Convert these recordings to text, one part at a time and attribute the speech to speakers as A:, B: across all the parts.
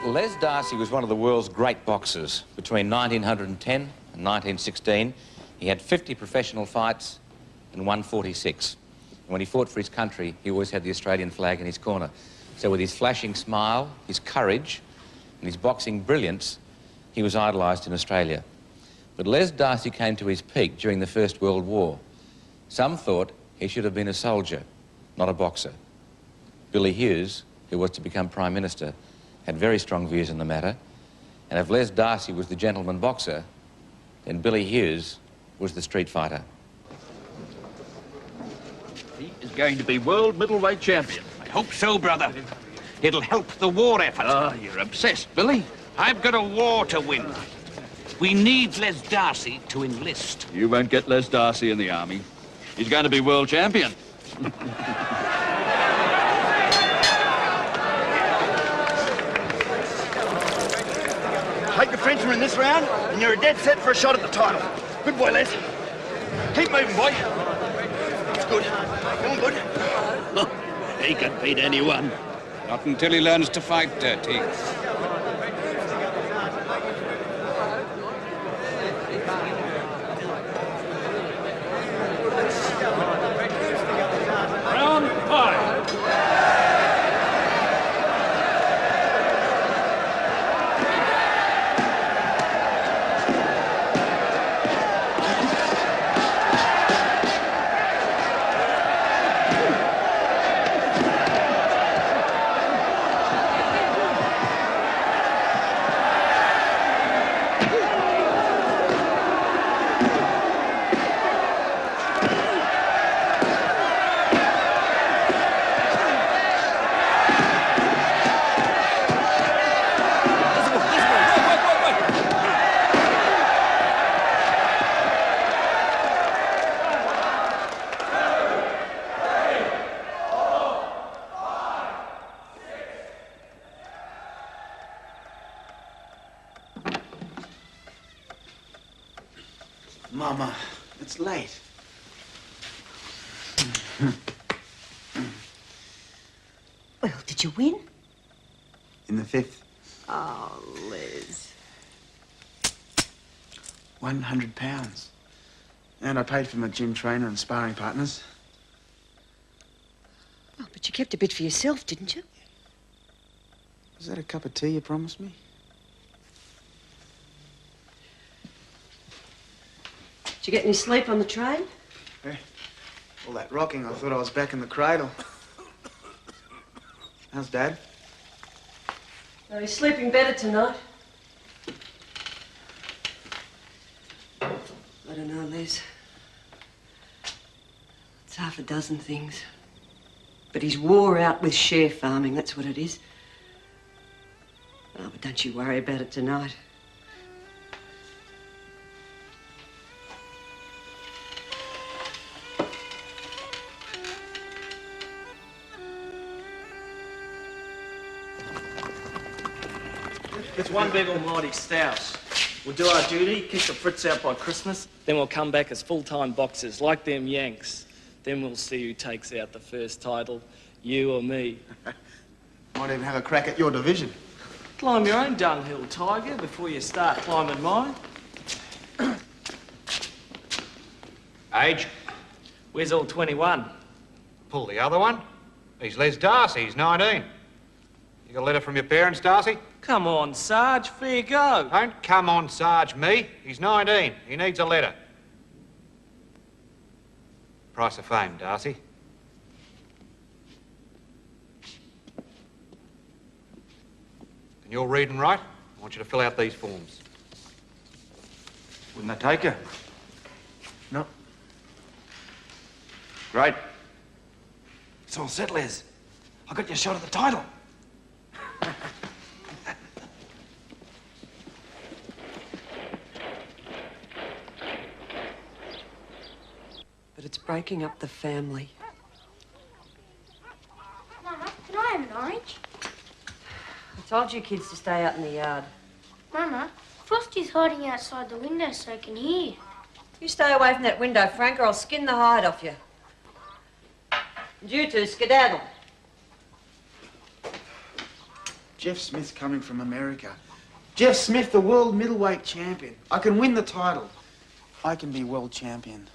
A: Les Darcy was one of the world's great boxers. Between 1910 and 1916, he had 50 professional fights and won 46. And when he fought for his country, he always had the Australian flag in his corner. So with his flashing smile, his courage, and his boxing brilliance, he was idolised in Australia. But Les Darcy came to his peak during the First World War. Some thought he should have been a soldier, not a boxer. Billy Hughes, who was to become Prime Minister, had very strong views on the matter, and if Les Darcy was the gentleman boxer, then Billy Hughes was the street fighter.
B: He is going to be world middleweight champion. I hope so, brother. It'll help the war effort. Oh, you're obsessed, Billy. I've got a war to win. We need Les Darcy to enlist. You won't get Les Darcy in the army. He's going to be world champion.
C: Take the Frenchman in this round, and you're a dead set for a shot at the title. Good boy, Les. Keep moving, boy. That's good. Come on, good.
B: He can beat anyone. Not until he learns to fight dirty.
D: Round 5.
C: Mama, it's late.
E: Well, did you win?
C: In the 5th.
E: Oh, Liz.
C: £100. And I paid for my gym trainer and sparring partners.
E: Oh, but you kept a bit for yourself, didn't you?
C: Was that a cup of tea you promised me?
E: Did you get any sleep on the train?
C: All that rocking, I thought I was back in the cradle. How's Dad?
E: Oh, he's sleeping better tonight. I don't know, Les. It's half a dozen things. But he's wore out with share farming, that's what it is. Oh, but don't you worry about it tonight.
F: It's one big almighty stouse. We'll do our duty, kick the Fritz out by Christmas, then we'll come back as full-time boxers, like them Yanks. Then we'll see who takes out the first title, you or me.
C: Might even have a crack at your division.
F: Climb your own dunghill, Tiger, before you start climbing mine.
G: Age?
F: Where's all 21?
G: Pull the other one. He's Les Darcy, he's 19. You got a letter from your parents, Darcy?
F: Come on, Sarge, fair go.
G: Don't come on, Sarge, me. He's 19. He needs a letter. Price of fame, Darcy. Can you all read and write? I want you to fill out these forms.
C: Wouldn't that take you?
F: No.
C: Great. It's all set, Les. I got your shot at the title.
E: But it's breaking up the family.
H: Mama, can I have an orange?
E: I told you kids to stay out in the yard.
H: Mama, Frosty's hiding outside the window so I can hear.
E: You stay away from that window, Frank, or I'll skin the hide off you. And you two, skedaddle.
D: Jeff Smith's coming from America. Jeff Smith, the world middleweight champion. I can win the title. I can be world champion.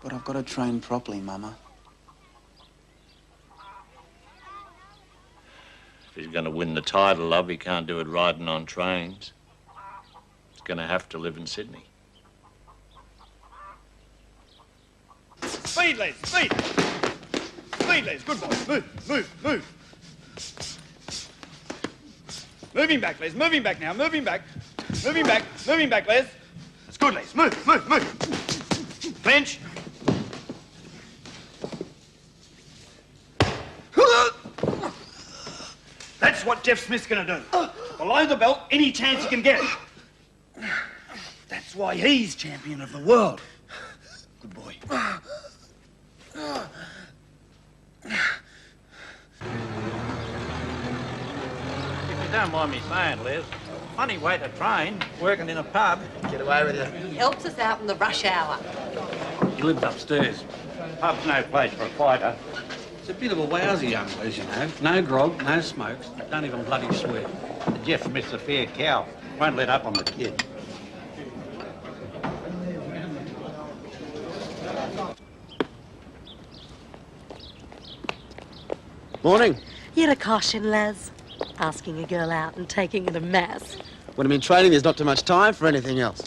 D: But I've got to train properly, Mama.
I: If he's going to win the title, love, he can't do it riding on trains. He's going to have to live in Sydney.
C: Speed, Les, speed! Speed, Les, good boy. Move, move, move. Move him back, Les, move him back now, move him back. Move him back, Les. That's good, Les, move, move, move. Clench. That's what Jeff Smith's gonna do. Below the belt, any chance he can get. That's why he's champion of the world. Good boy.
I: If you don't mind me saying, Les, funny way to train, working in a pub.
D: Get away with you.
E: Helps us out in the rush hour.
I: He lives upstairs. Pub's no place for a fighter.
J: It's a bit of a wowsy young Les, you know. No grog, no smokes, don't even bloody swear.
I: Jeff Smith's a fair cow. Won't let up on the kid.
D: Morning.
K: You're a caution, Les. Asking a girl out and taking her to mass.
D: When I'm in training, there's not too much time for anything else.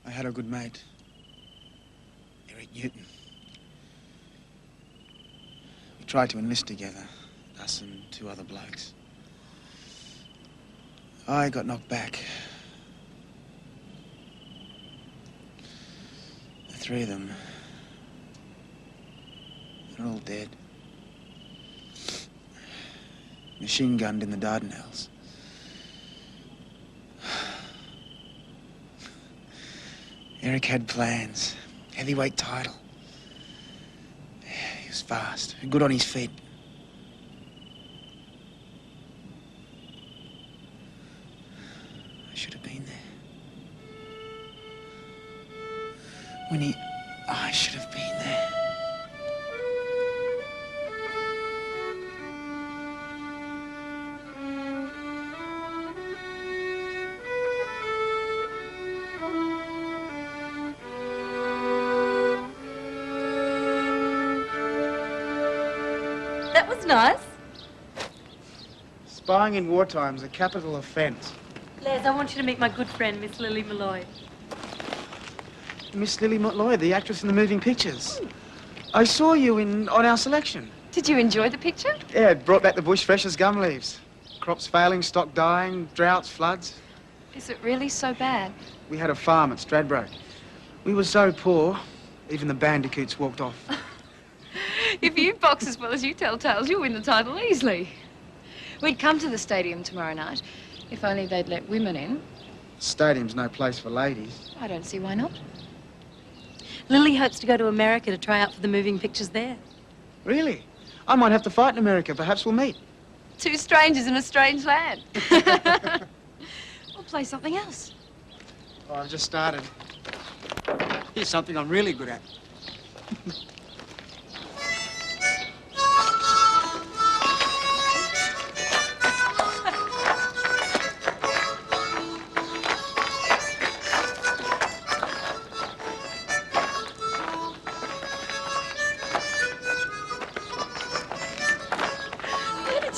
D: I had a good mate, Eric Newton. We tried to enlist together, us and two other blokes. I got knocked back. The three of them, they're all dead. Machine gunned in the Dardanelles. Eric had plans. Heavyweight title. He was fast, good on his feet. I should have been there. I should have been there.
K: That was nice.
D: Spying in wartime is a capital offence.
K: Les, I want you to meet my good friend, Miss Lily Malloy.
D: Miss Lily Malloy, the actress in the moving pictures. I saw you on our selection.
L: Did you enjoy the picture?
D: Yeah, it brought back the bush fresh as gum leaves. Crops failing, stock dying, droughts, floods.
L: Is it really so bad?
D: We had a farm at Stradbroke. We were so poor, even the bandicoots walked off.
L: If you box as well as you tell tales, you'll win the title easily. We'd come to the stadium tomorrow night, if only they'd let women in.
D: Stadium's no place for ladies.
L: I don't see why not.
K: Lily hopes to go to America to try out for the moving pictures there.
D: Really? I might have to fight in America. Perhaps we'll meet.
L: Two strangers in a strange land. We'll play something else.
D: Oh, I've just started. Here's something I'm really good at.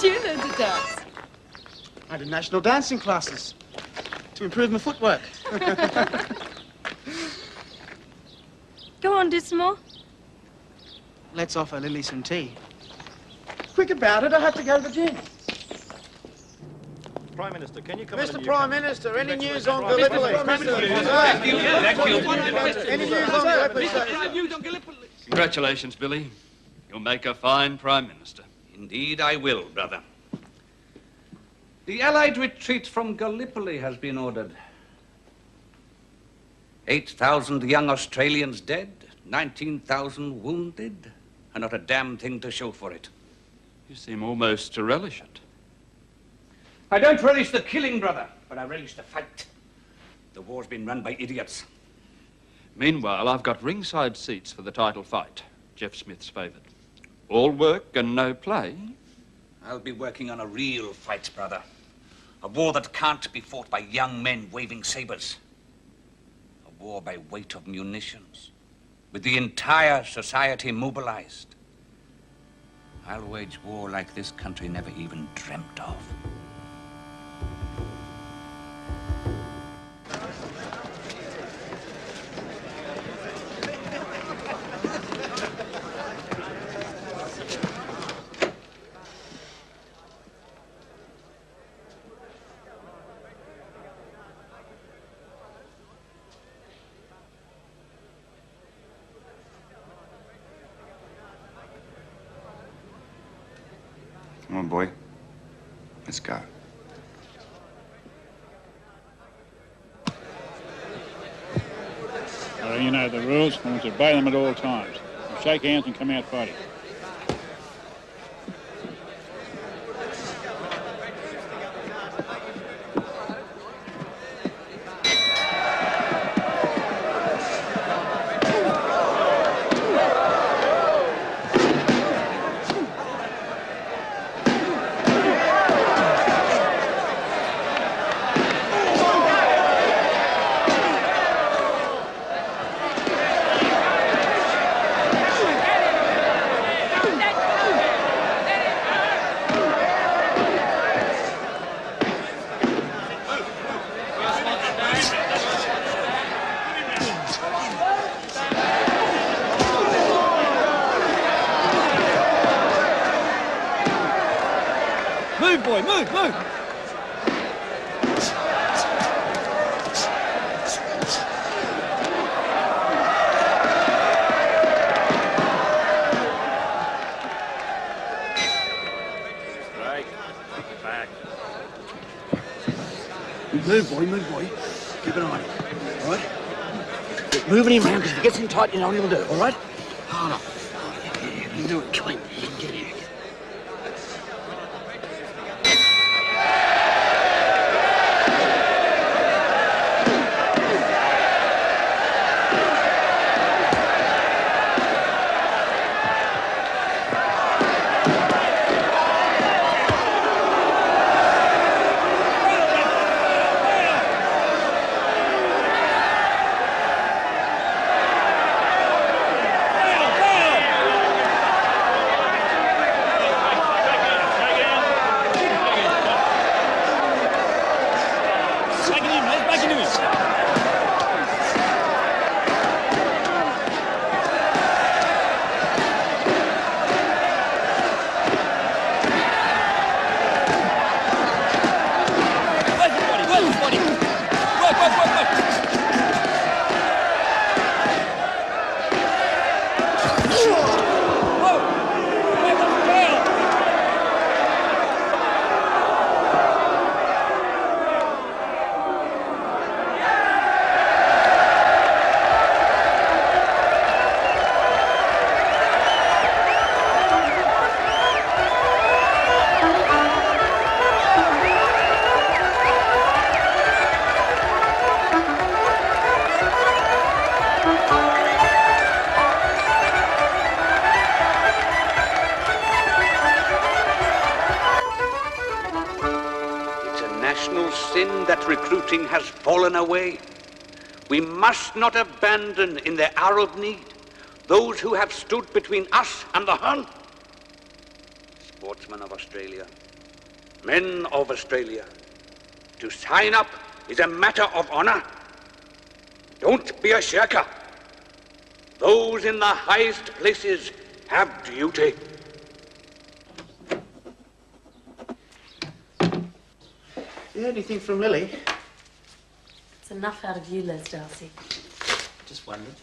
L: You learn to dance.
D: I did national dancing classes to improve my footwork.
K: Go on, do some more.
D: Let's offer Lily some tea. Quick about it, I have to go to the gym.
I: Prime Minister, can you come
D: Mr. Prime Minister, any news on Gallipoli? Any news on Gallipoli?
B: Congratulations, Billy. You'll make a fine Prime Minister.
M: Indeed I will, brother.
J: The Allied retreat from Gallipoli has been ordered. 8,000 young Australians dead, 19,000 wounded, and not a damn thing to show for it.
M: You seem almost to relish it.
J: I don't relish the killing, brother, but I relish the fight. The war's been run by idiots.
M: Meanwhile, I've got ringside seats for the title fight. Jeff Smith's favoured. All work and no play.
J: I'll be working on a real fight, brother. A war that can't be fought by young men waving sabres. A war by weight of munitions, with the entire society mobilized. I'll wage war like this country never even dreamt of.
N: Come on, boy. Let's go.
O: Well, you know the rules. I want you to obey them at all times. You shake hands and come out fighting. Move, boy, move, move!
M: Right. Back.
C: Move, boy. Keep an eye on him, all right? Keep moving him around, because if he gets in tight, you know what he'll do, all right? Hold on. Yeah, you do it clean. You can get here.
J: Sin that recruiting has fallen away. We must not abandon in the hour of need those who have stood between us and the Hun. Sportsmen of Australia, men of Australia, to sign up is a matter of honor. Don't be a shirker. Those in the highest places have duty.
D: You heard anything from Lily?
K: It's enough out of you, Les Darcy.
D: Just wondered.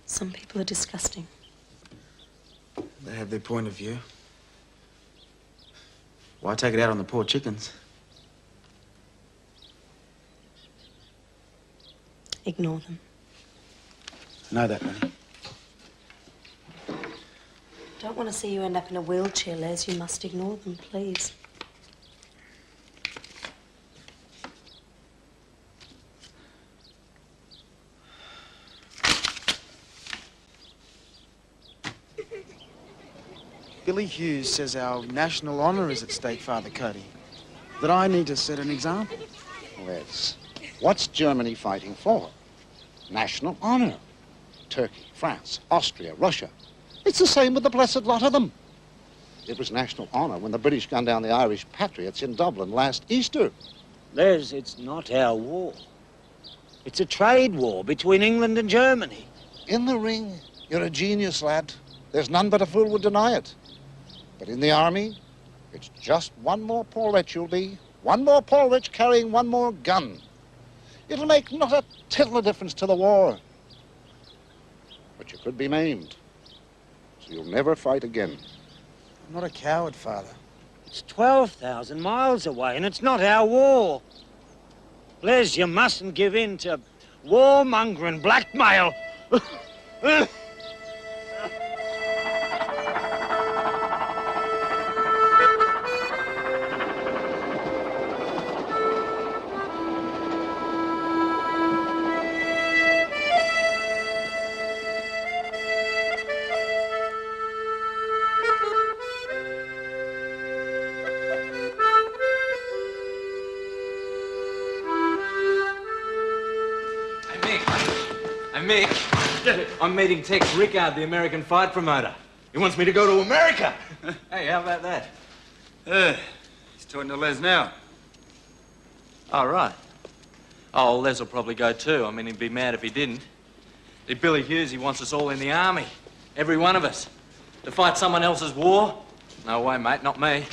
K: Some people are disgusting.
D: They have their point of view. Why take it out on the poor chickens?
K: Ignore them.
D: I know that, Winnie.
K: Don't want to see you end up in a wheelchair, Les. You must ignore them, please.
D: Billy Hughes says our national honour is at stake, Father Cody. That I need to set an example.
P: Les, what's Germany fighting for? National honour. Turkey, France, Austria, Russia. It's the same with the blessed lot of them. It was national honour when the British gunned down the Irish patriots in Dublin last Easter.
Q: Les, it's not our war. It's a trade war between England and Germany.
P: In the ring, you're a genius, lad. There's none but a fool would deny it. But in the army, it's just one more Paul Rich you'll be. One more Paul Rich carrying one more gun. It'll make not a tittle of difference to the war. But you could be maimed. So you'll never fight again.
D: I'm not a coward, Father.
Q: It's 12,000 miles away, and it's not our war. Les, you mustn't give in to warmonger and blackmail.
R: I'm meeting Tex Rickard, the American fight promoter. He wants me to go to America. Hey, how about that?
N: He's talking to Les now.
R: Oh, right. Oh, Les will probably go too. I mean, he'd be mad if he didn't. Billy Hughes, he wants us all in the army. Every one of us. To fight someone else's war? No way, mate, not me.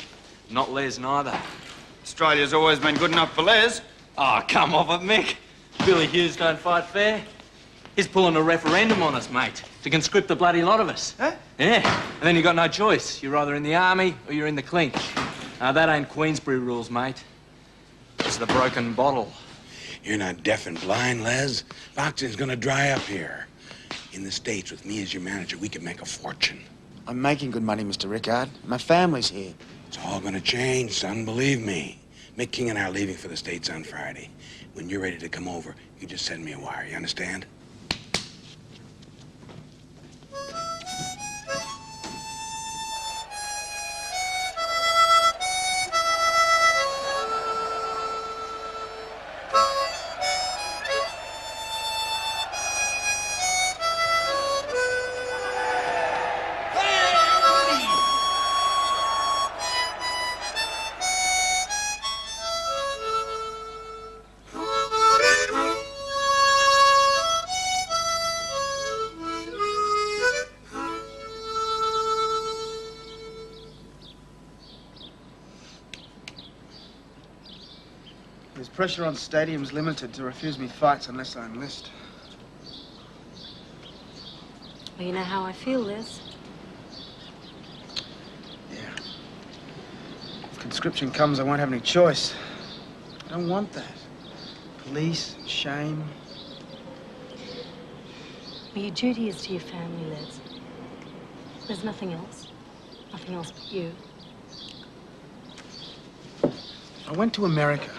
R: Not Les neither.
N: Australia's always been good enough for Les.
R: Oh, come off it, Mick. Billy Hughes don't fight fair. He's pulling a referendum on us, mate, to conscript the bloody lot of us.
N: Huh?
R: Yeah, and then you got no choice. You're either in the army or you're in the clink. That ain't Queensbury rules, mate. It's the broken bottle.
S: You're not deaf and blind, Les. Boxing's gonna dry up here. In the States, with me as your manager, we could make a fortune.
D: I'm making good money, Mr. Rickard. My family's here.
S: It's all gonna change, son, believe me. Mick King and I are leaving for the States on Friday. When you're ready to come over, you just send me a wire, you understand?
D: There's pressure on stadiums limited to refuse me fights unless I enlist.
K: Well, you know how I feel, Les.
D: Yeah. If conscription comes, I won't have any choice. I don't want that. Police, shame.
K: Well, your duty is to your family, Les. There's nothing else. Nothing else but you.
D: I went to America.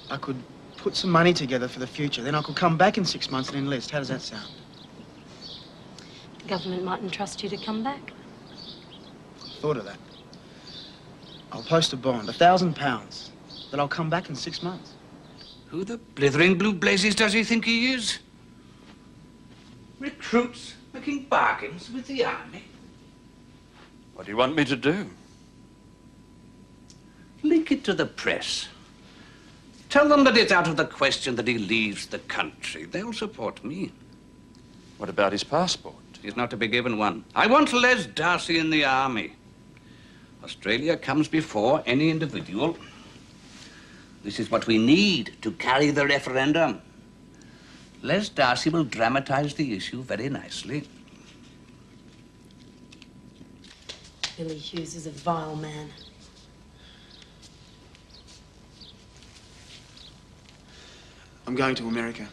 D: I could put some money together for the future. Then I could come back in 6 months and enlist. How does that sound?
K: The government mightn't trust you to come back.
D: Thought of that. I'll post a bond, £1,000, that I'll come back in 6 months.
J: Who the blithering blue blazes does he think he is? Recruits making bargains with the army?
M: What do you want me to do?
J: Leak it to the press. Tell them that it's out of the question that he leaves the country. They'll support me.
M: What about his passport?
J: He's not to be given one. I want Les Darcy in the army. Australia comes before any individual. This is what we need to carry the referendum. Les Darcy will dramatize the issue very nicely.
K: Billy Hughes is a vile man.
D: I'm going to America.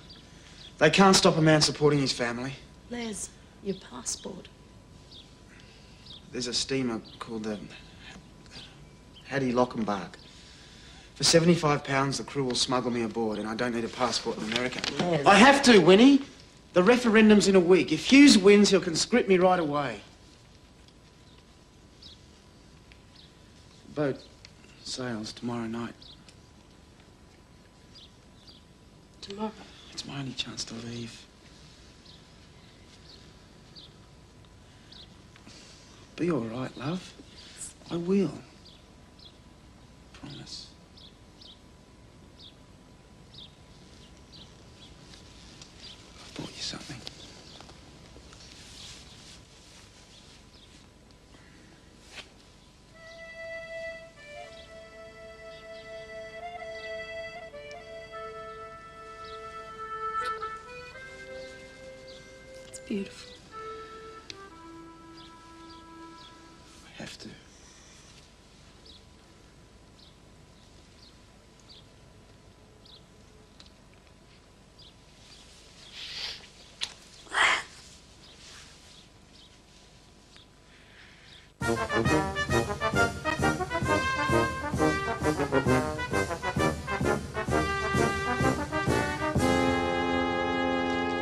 D: They can't stop a man supporting his family.
K: Les, your passport.
D: There's a steamer called the Hattie Lockenbach. For £75, the crew will smuggle me aboard, and I don't need a passport in America.
K: Les.
D: I have to, Winnie. The referendum's in a week. If Hughes wins, he'll conscript me right away. The boat sails tomorrow night.
K: Tomorrow?
D: It's my only chance to leave. Be all right, love. I will. Promise. I bought you something.
K: It's beautiful.
D: I have to.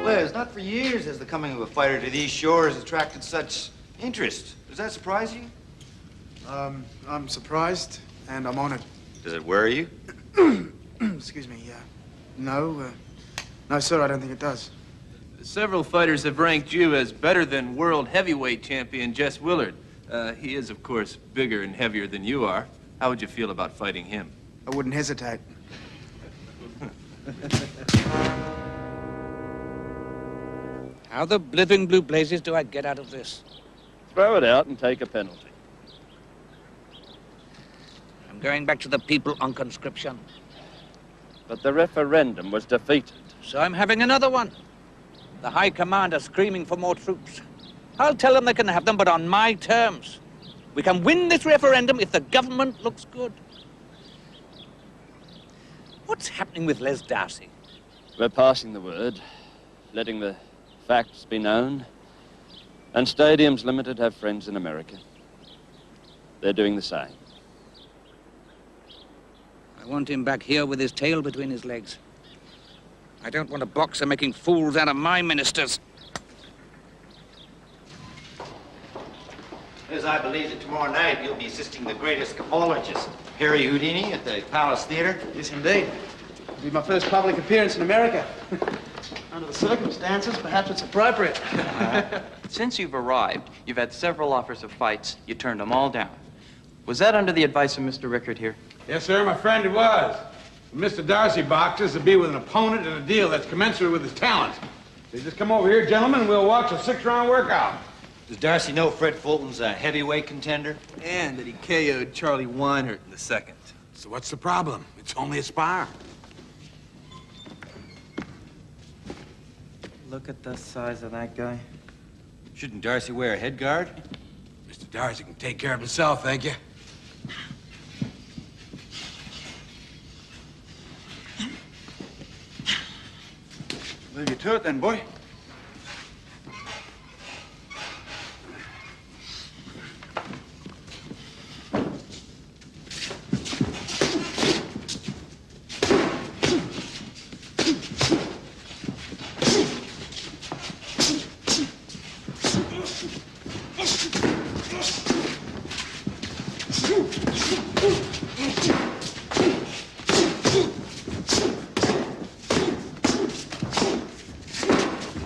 N: Les, not for years has the coming of a fighter to these shores attracted such interest. Does that surprise you?
D: I'm surprised and I'm honored.
N: Does it worry you?
D: Excuse me, no, sir, I don't think it does.
T: Several fighters have ranked you as better than world heavyweight champion Jess Willard. He is, of course, bigger and heavier than you are. How would you feel about fighting him?
D: I wouldn't hesitate.
J: How the blithering blue blazes do I get out of this?
I: Throw it out and take a penalty.
J: I'm going back to the people on conscription.
I: But the referendum was defeated.
J: So I'm having another one. The High Commander screaming for more troops. I'll tell them they can have them, but on my terms. We can win this referendum if the government looks good. What's happening with Les Darcy?
I: We're passing the word, letting the facts be known. And Stadiums Limited have friends in America. They're doing the same.
J: I want him back here with his tail between his legs. I don't want a boxer making fools out of my ministers.
N: As I believe that tomorrow night you'll be assisting the great escapologist, Harry Houdini, at the Palace Theater.
D: Yes, indeed. It'll be my first public appearance in America. Under the circumstances, perhaps it's appropriate.
U: Since you've arrived, you've had several offers of fights. You turned them all down. Was that under the advice of Mr. Rickard here?
S: Yes, sir, my friend, it was. Mr. Darcy boxes to be with an opponent and a deal that's commensurate with his talents. So just come over here, gentlemen, and we'll watch a 6-round workout.
N: Does Darcy know Fred Fulton's a heavyweight contender?
T: And that he KO'd Charlie Weinert in the second.
S: So what's the problem? It's only a spar.
U: Look at the size of that guy.
N: Shouldn't Darcy wear a head guard?
S: Mr. Darcy can take care of himself, thank you.
N: Leave you to it then, boy.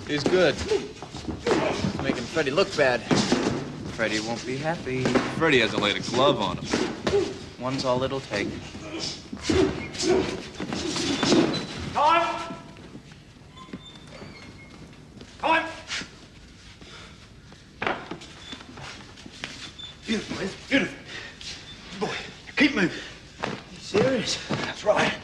U: He's good. He's making Freddie look bad. Freddie won't be happy.
T: Freddie hasn't laid a glove on him.
U: One's all it'll take.
C: Time! Time! Beautiful, Liz. Beautiful. Boy, keep moving.
D: You serious?
C: That's right.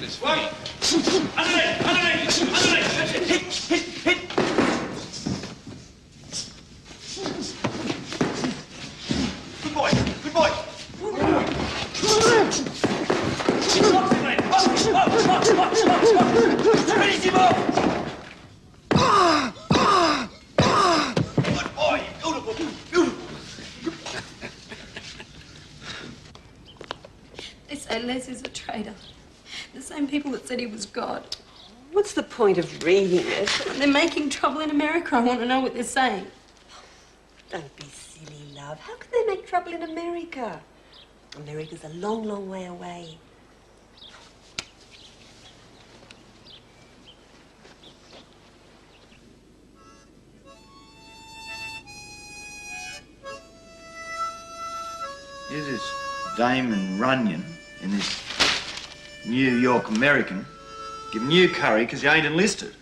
M: his feet.
C: Hit! Good boy! Bravissimo! Good boy! Beautiful!
K: They say Les is a traitor. The same people that said he was God.
E: What's the point of reading it?
K: They're making trouble in America. I want to know what they're saying.
E: Don't be silly, love. How can they make trouble in America? America's a long, long way away.
A: Here's this Damon Runyon in this New York American giving you curry because you ain't enlisted.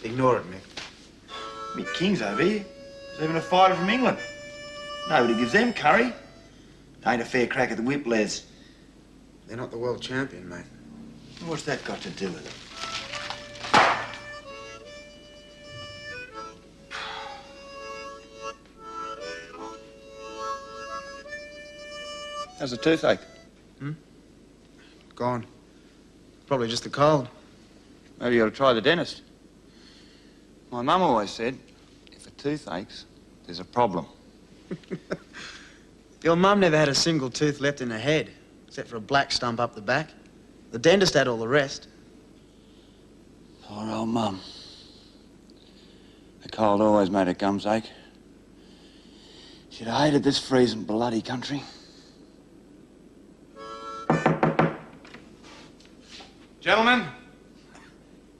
D: Ignore it, Mick.
A: Mick King's over here. There's even a fighter from England. Nobody gives them curry. Ain't a fair crack at the whip, Les.
D: They're not the world champion, mate.
A: What's that got to do with it? How's the toothache?
D: Gone. Probably just the cold.
A: Maybe you ought to try the dentist. My mum always said, if a tooth aches, there's a problem.
D: Your mum never had a single tooth left in her head, except for a black stump up the back. The dentist had all the rest.
A: Poor old mum. The cold always made her gums ache. She'd have hated this freezing bloody country.
S: Gentlemen,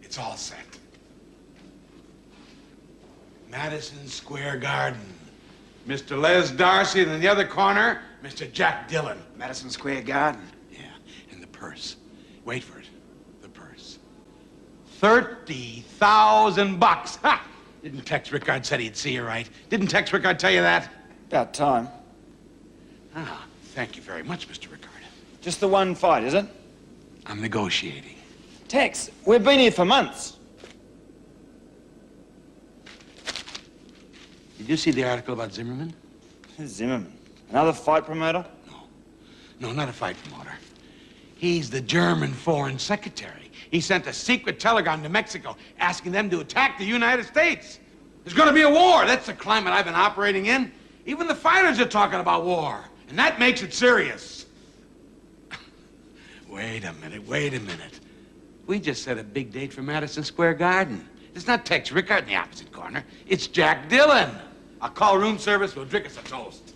S: it's all set. Madison Square Garden. Mr. Les Darcy, and in the other corner, Mr. Jack Dillon.
D: Madison Square Garden.
S: Yeah, and the purse. Wait for it. The purse. $30,000. Ha! Didn't Tex Rickard said he'd see you right? Didn't Tex Rickard tell you that?
A: About time.
S: Ah, thank you very much, Mr. Rickard.
A: Just the one fight, is it?
S: I'm negotiating.
A: Tex, we've been here for months.
S: Did you see the article about Zimmerman?
A: Zimmerman? Another fight promoter?
S: No, not a fight promoter. He's the German foreign secretary. He sent a secret telegram to Mexico asking them to attack the United States. There's going to be a war. That's the climate I've been operating in. Even the fighters are talking about war, and that makes it serious. Wait a minute. We just set a big date for Madison Square Garden. It's not Tex Rickard in the opposite corner. It's Jack Dillon. I'll call room service. We'll drink us a toast.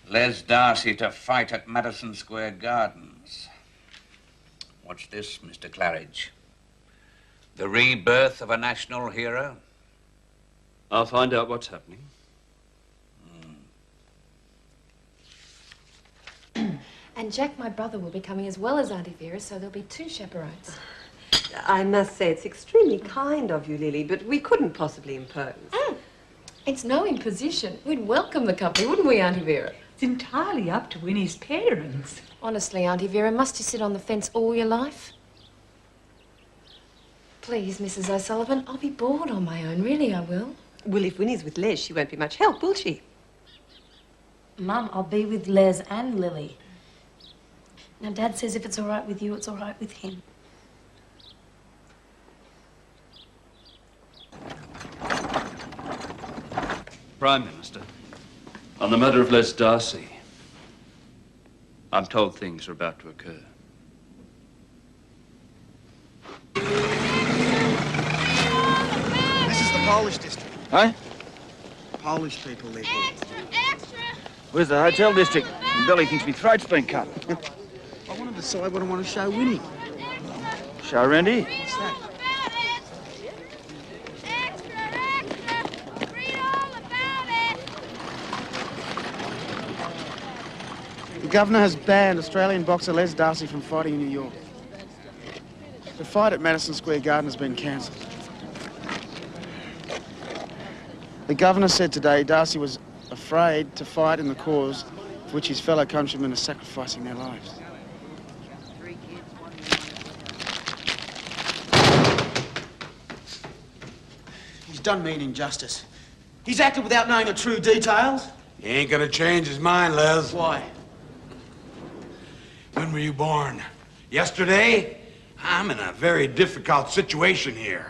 J: Les Darcy to fight at Madison Square Gardens. What's this, Mr. Claridge? The rebirth of a national hero?
M: I'll find out what's happening.
L: And Jack, my brother, will be coming as well as Auntie Vera, so there'll be 2 chaperones.
E: I must say, it's extremely kind of you, Lily, but we couldn't possibly impose.
L: It's no imposition. We'd welcome the company, wouldn't we, Auntie Vera?
V: It's entirely up to Winnie's parents.
L: Honestly, Auntie Vera, must you sit on the fence all your life? Please, Mrs. O'Sullivan, I'll be bored on my own. Really, I will.
E: Well, if Winnie's with Les, she won't be much help, will she?
K: Mum, I'll be with Les and Lily. Now, Dad says if it's all right with you, it's all right with him.
M: Prime Minister, on the murder of Les Darcy, I'm told things are about to occur.
D: This is the Polish district.
A: Hey?
D: Polish people live here.
A: Where's the hotel district? Billy thinks my throat's been cut.
D: I want to decide what I want to show Winnie.
A: Show around here.
D: What's that? The governor has banned Australian boxer Les Darcy from fighting in New York. The fight at Madison Square Garden has been cancelled. The governor said today Darcy was afraid to fight in the cause for which his fellow countrymen are sacrificing their lives. He's done me an injustice. He's acted without knowing the true details.
S: He ain't gonna change his mind, Les.
D: Why?
S: When were you born? Yesterday? I'm in a very difficult situation here.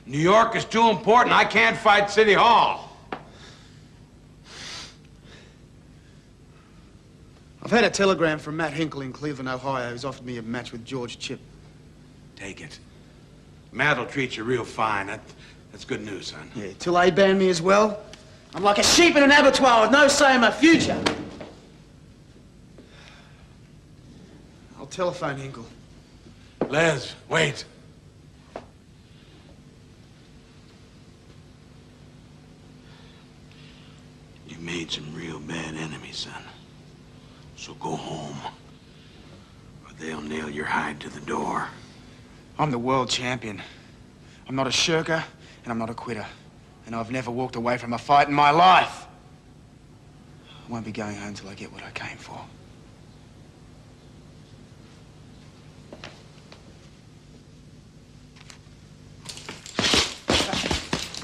S: New York is too important. I can't fight City Hall.
D: I've had a telegram from Matt Hinkle in Cleveland, Ohio, who's offered me a match with George Chip.
S: Take it. Matt'll treat you real fine. That's good news, son.
D: Yeah, till they ban me as well. I'm like a sheep in an abattoir with no say in my future. I'll telephone Hinkle.
S: Les, wait. You made some real bad enemies, son. So go home, or they'll nail your hide to the door.
D: I'm the world champion. I'm not a shirker, and I'm not a quitter. And I've never walked away from a fight in my life. I won't be going home till I get what I came for.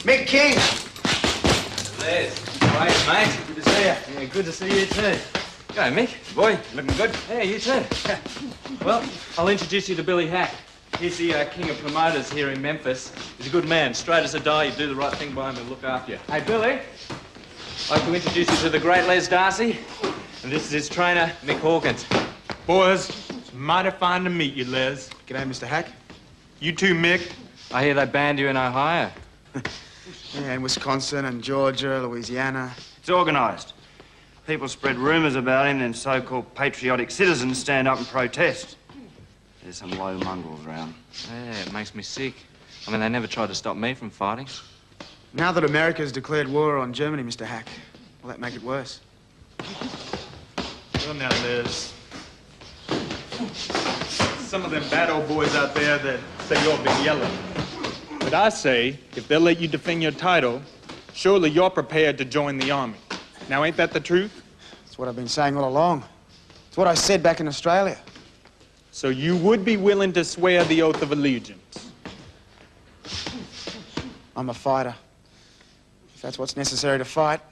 D: Mick King!
U: Les, all right, mate?
D: Good to see you.
U: Yeah, good to see you too. Go, Mick. Boy, looking good. Yeah, you too. Well, I'll introduce you to Billy Hack. He's the king of promoters here in Memphis. He's a good man, straight as a die. You do the right thing by him, he'll look after you. Hey, Billy, I'd like to introduce you to the great Les Darcy. And this is his trainer, Mick Hawkins.
F: Boys, it's mighty fine to meet you, Les.
D: G'day, Mr. Hack.
F: You too, Mick.
U: I hear they banned you in Ohio.
D: Yeah, in Wisconsin and Georgia, Louisiana.
G: It's organised. People spread rumours about him, then so-called patriotic citizens stand up and protest. There's some low mongrels around.
U: Yeah, it makes me sick. I mean, they never tried to stop me from fighting.
D: Now that America's declared war on Germany, Mr. Hack, will that make it worse?
F: Well, now, Les. Some of them bad old boys out there that say you're a big yellow. But I say, if they'll let you defend your title, surely you're prepared to join the army. Now, ain't that the truth?
D: That's what I've been saying all along. It's what I said back in Australia.
F: So you would be willing to swear the oath of allegiance?
D: I'm a fighter. If that's what's necessary to fight.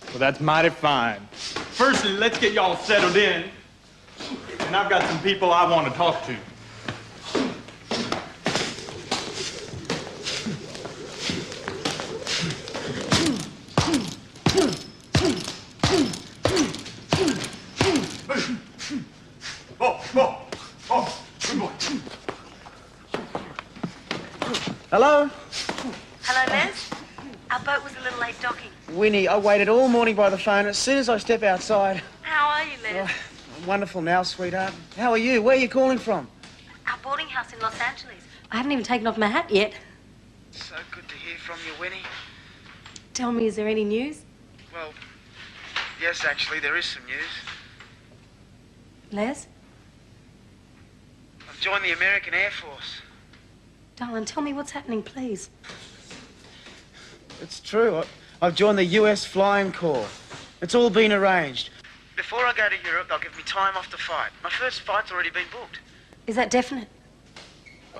F: Well, that's mighty fine. Firstly, let's get y'all settled in. And I've got some people I want to talk to.
D: Hello?
K: Hello, Les. Our boat was a little late docking.
D: Winnie, I waited all morning by the phone. As soon as I step outside...
K: How are you, Les?
D: I'm wonderful now, sweetheart. How are you? Where are you calling from?
K: Our boarding house in Los Angeles. I haven't even taken off my hat yet.
D: So good to hear from you, Winnie.
K: Tell me, is there any news?
D: Well, yes, actually, there is some news.
K: Les?
D: I've joined the American Air Force.
K: Darling, tell me what's happening, please.
D: It's true. I've joined the US Flying Corps. It's all been arranged. Before I go to Europe, they'll give me time off to fight. My first fight's already been booked.
K: Is that definite?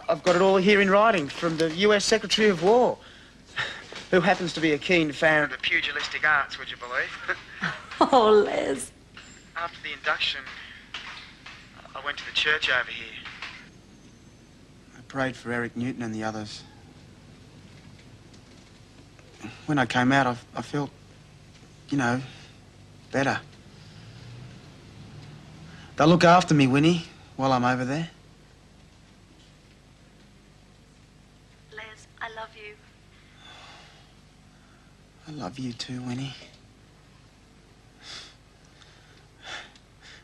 D: I've got it all here in writing from the US Secretary of War, who happens to be a keen fan of the pugilistic arts, would you believe?
K: Oh, Les.
D: After the induction, I went to the church over here. I prayed for Eric Newton and the others. When I came out, I felt, you know, better. They'll look after me, Winnie, while I'm over there.
K: Les, I love you.
D: I love you too, Winnie.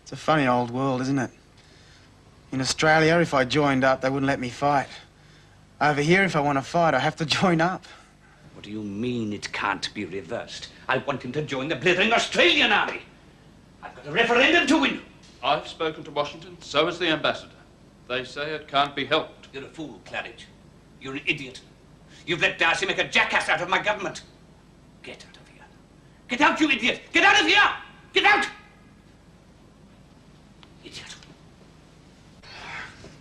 D: It's a funny old world, isn't it? In Australia, if I joined up, they wouldn't let me fight. Over here, if I want to fight, I have to join up.
J: What do you mean it can't be reversed? I want him to join the blithering Australian army. I've got a referendum to win.
M: I've spoken to Washington, so has the ambassador. They say it can't be helped.
J: You're a fool, Claridge. You're an idiot. You've let Darcy make a jackass out of my government. Get out of here. Get out, you idiot! Get out of here! Get out! Idiot.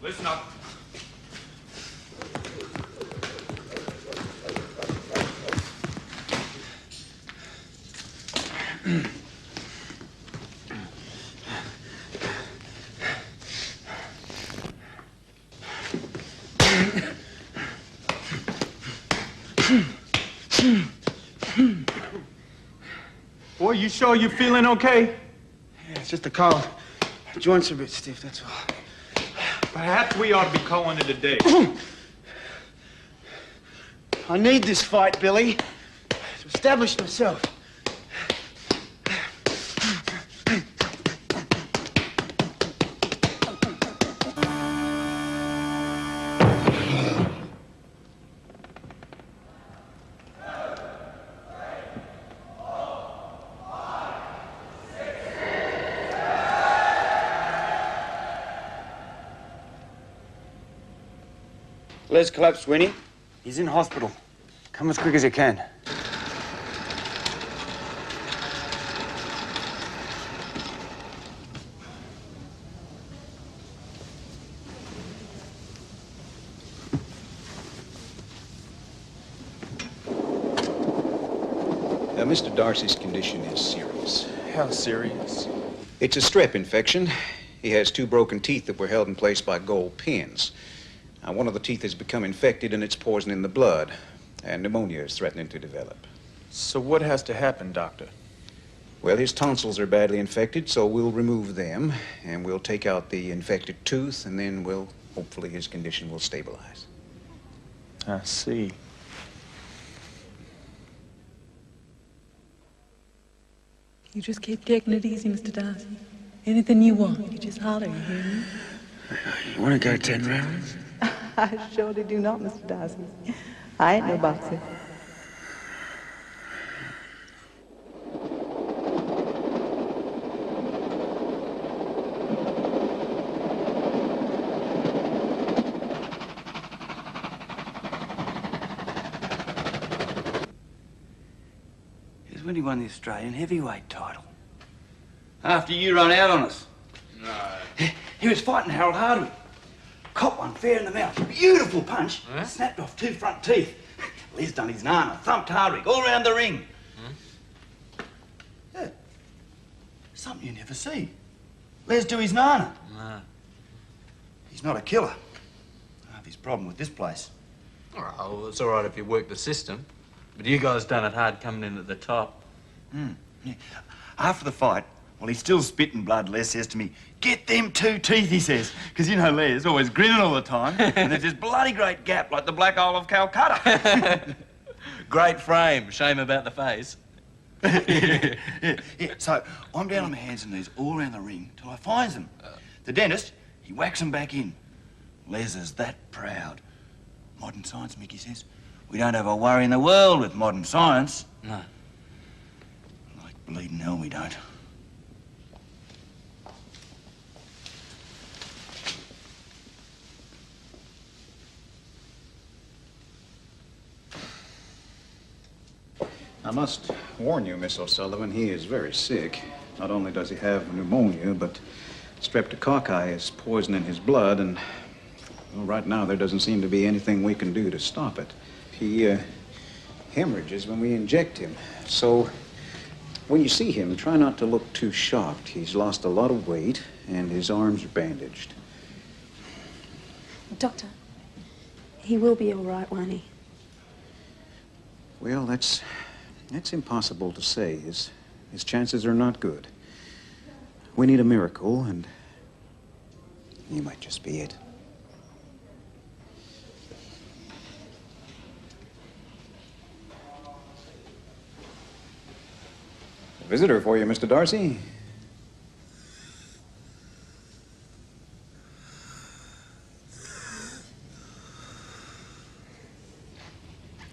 F: Listen up. Boy, you sure you feeling okay?
D: Yeah, it's just a cold. Joints are a bit stiff, that's all.
F: Perhaps we ought to be calling it a day.
D: I need this fight, Billy, to establish myself.
C: Les collapsed, Winnie. He's in hospital. Come as quick as you can.
B: Mr. Darcy's condition is serious.
F: How serious?
B: It's a strep infection. He has 2 broken teeth that were held in place by gold pins. Now, one of the teeth has become infected and it's poisoning the blood, and pneumonia is threatening to develop.
F: So what has to happen, Doctor?
B: Well, his tonsils are badly infected, so we'll remove them, and we'll take out the infected tooth, and then hopefully his condition will stabilize.
F: I see.
V: You just keep taking it easy, Mr. Darcy. Anything you want, you just holler, you hear me?
D: You want to go 10 rounds?
V: I surely do not, Mr. Darcy. I ain't no boxer.
C: Here's when he won the Australian heavyweight title. After you run out on us.
U: No.
C: He was fighting Harold Hardwick. Caught one fair in the mouth. Beautiful punch.
U: Huh?
C: Snapped off 2 front teeth. Les done his nana. Thumped Hardwick all round the ring. Yeah. Something you never see. Les do his nana.
U: No.
C: He's not a killer. I have his problem with this place.
U: All right, well, it's all right if you work the system. But you guys done it hard coming in at the top.
C: Yeah. After the fight, well, he's still spitting blood. Les says to me, "Get them 2 teeth," he says. Because, you know, Les always grinning all the time. And there's this bloody great gap like the Black Hole of Calcutta.
U: Great frame. Shame about the face.
C: yeah. So I'm down on my hands and knees all around the ring till I finds them. The dentist, he whacks them back in. Les is that proud. Modern science, Mickey says. We don't have a worry in the world with modern science.
U: No.
C: Like bleeding hell, we don't.
B: I must warn you, Miss O'Sullivan, he is very sick. Not only does he have pneumonia, but streptococci is poisoning his blood, and well, right now there doesn't seem to be anything we can do to stop it. He hemorrhages when we inject him. So when you see him, try not to look too shocked. He's lost a lot of weight, and his arms are bandaged.
K: Doctor, he will be all right, won't he?
B: Well, that's impossible to say. His chances are not good. We need a miracle, and you might just be it. A visitor for you, Mr. Darcy.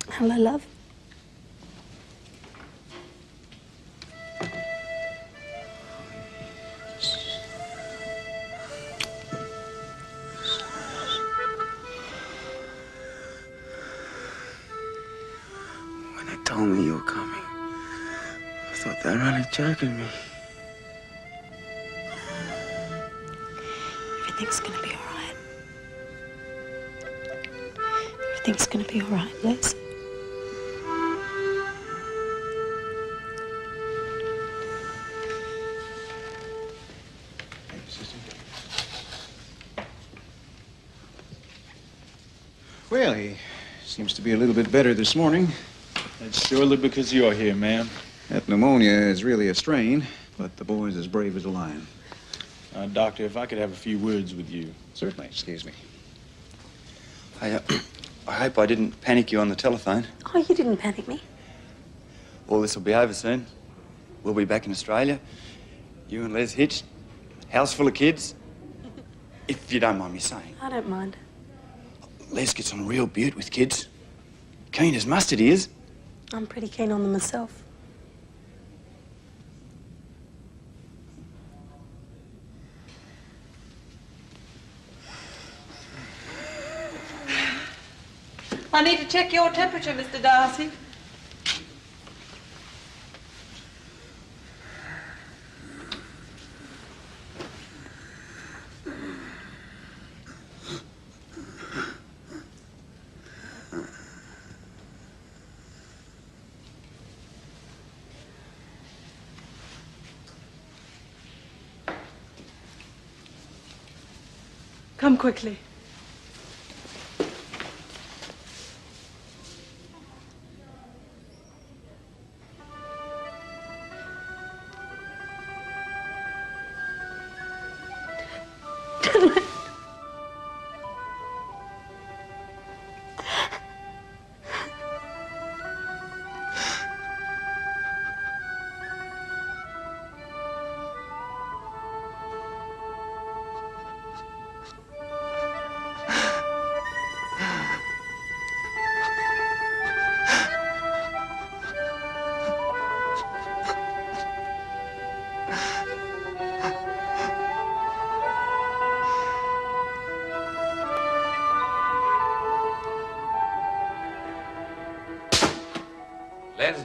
K: Hello, love.
D: When they told me you were coming, I thought they were really joking me.
K: Everything's gonna be all right. Everything's gonna be all right, Les.
B: Well, he seems to be a little bit better this morning.
F: That's surely because you're here, ma'am.
B: That pneumonia is really a strain, but the boy's as brave as a lion.
F: Doctor, if I could have a few words with you.
B: Certainly, excuse me.
C: I hope I didn't panic you on the telephone.
K: Oh, you didn't panic me.
C: All this will be over soon. We'll be back in Australia. You and Les hitched. House full of kids. If you don't mind me saying.
K: I don't mind.
C: Les gets on a real beaut with kids. Keen as mustard he is.
K: I'm pretty keen on them myself.
V: I need to check your temperature, Mr. Darcy. Come quickly.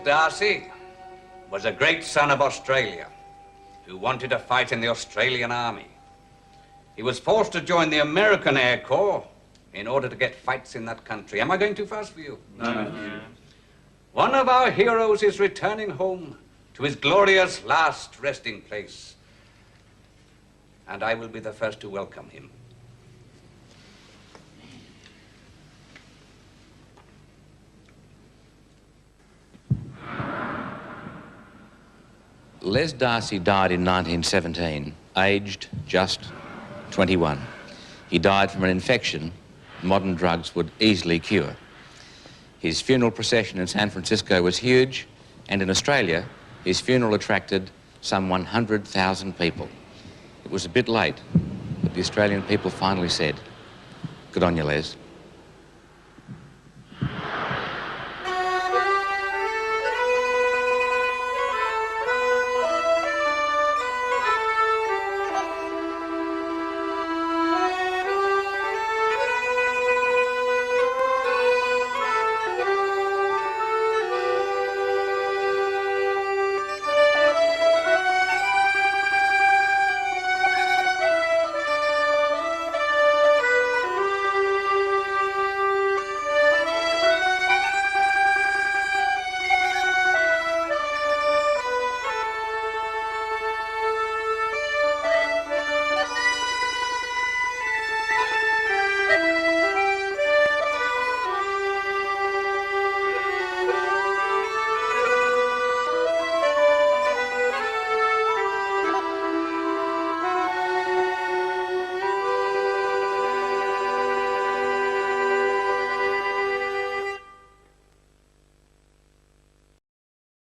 J: Darcy was a great son of Australia who wanted to fight in the Australian Army. He was forced to join the American Air Corps in order to get fights in that country. Am I going too fast for you?
C: No.
J: One of our heroes is returning home to his glorious last resting place, and I will be the first to welcome him.
H: Les Darcy died in 1917, aged just 21. He died from an infection modern drugs would easily cure. His funeral procession in San Francisco was huge, and in Australia, his funeral attracted some 100,000 people. It was a bit late, but the Australian people finally said, "Good on you, Les."